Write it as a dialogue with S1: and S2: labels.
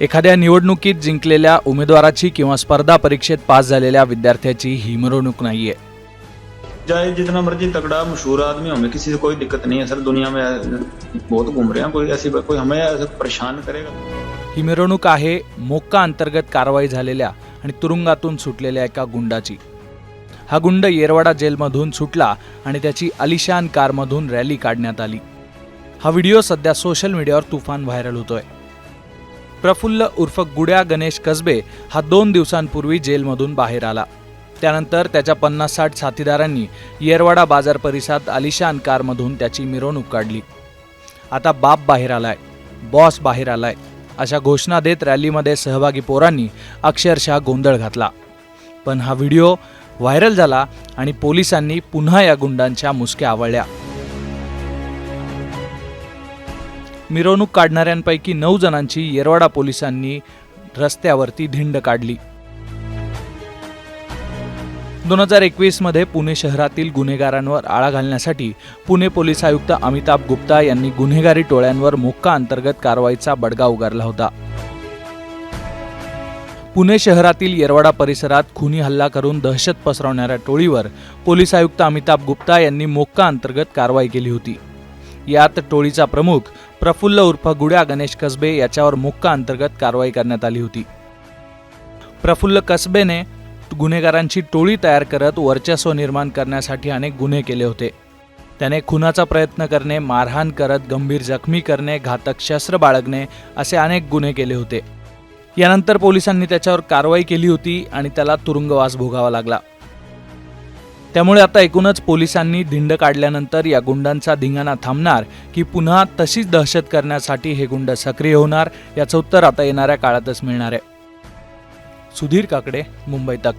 S1: एखाद्या निवडणुकीत जिंकलेल्या उमेदवाराची किंवा स्पर्धा परीक्षेत पास झालेल्या विद्यार्थ्याची ही मिरवणूक नाहीये।
S2: चाहे जितना मर्जी तगड़ा मशहूर आदमी हो, हमें किसी से कोई दिक्कत नहीं है सर। दुनिया में बहुत घूम रहे हैं, कोई ऐसी कोई हमें ऐसे परेशान करेगा।
S1: ही मिरवणूक आहे मोक्का अंतर्गत कारवाई झालेल्या आणि तुरुंगातून सुटलेल्या एका गुंडाची। हा गुंड येरवडा जेलमधून सुटला आणि त्याची आलिशान कारमधून रॅली काढण्यात आली। हा व्हिडिओ सध्या सोशल मीडियावर तुफान व्हायरल होतोय। प्रफुल्ल उर्फ गुड्या गणेश कसबे हा 2 दिवसांपूर्वी जेलमधून बाहेर आला। त्यानंतर त्याच्या 50-60 साथीदारांनी येरवडा बाजार परिसरात आलिशान कारमधून त्याची मिरवणूक काढली। आता बाप बाहेर आलाय, बॉस बाहेर आलाय अशा घोषणा देत रॅलीमध्ये सहभागी पोरांनी अक्षरशः गोंधळ घातला। पण हा व्हिडिओ व्हायरल झाला आणि पोलिसांनी पुन्हा या गुंडांच्या मुसक्या आवळल्या। मिरवणूक काढणाऱ्यांपैकी 9 जणांची येरवडा पोलिसांनी रस्त्यावरती धिंड काढली। 2021 मध्ये पुणे शहरातील गुन्हेगारांवर आळा घालण्यासाठी पुणे पोलीस आयुक्त अमिताभ गुप्ता यांनी गुन्हेगारी टोळ्यांवर मोक्का अंतर्गत कारवाईचा बडगा उगारला होता। पुणे शहरातील येरवडा परिसरात खुनी हल्ला करून दहशत पसरवणाऱ्या टोळीवर पोलीस आयुक्त अमिताभ गुप्ता यांनी मोक्का अंतर्गत कारवाई केली होती। यात टोळीचा प्रमुख प्रफुल्ल उर्फ गुड्या गणेश कसबे याच्यावर मोक्का अंतर्गत कारवाई करण्यात आली होती। प्रफुल्ल कसबेने गुन्हेगारांची टोळी तयार करत वर्चस्व निर्माण करण्यासाठी अनेक गुन्हे केले होते। त्याने खुनाचा प्रयत्न करणे, मारहाण करत गंभीर जखमी करणे, घातक शस्त्र बाळगणे असे अनेक गुन्हे केले होते। यानंतर पोलिसांनी त्याच्यावर कारवाई केली होती आणि त्याला तुरुंगवास भोगावा लागला। त्यामुळे आता एकूणच पोलिसांनी धिंड काढल्यानंतर या गुंडांचा धिंगाणा थांबणार की पुन्हा तशीच दहशत करण्यासाठी हे गुंड सक्रिय होणार याचं उत्तर आता येणाऱ्या काळातच मिळणार आहे। सुधीर काकडे, मुंबई तक।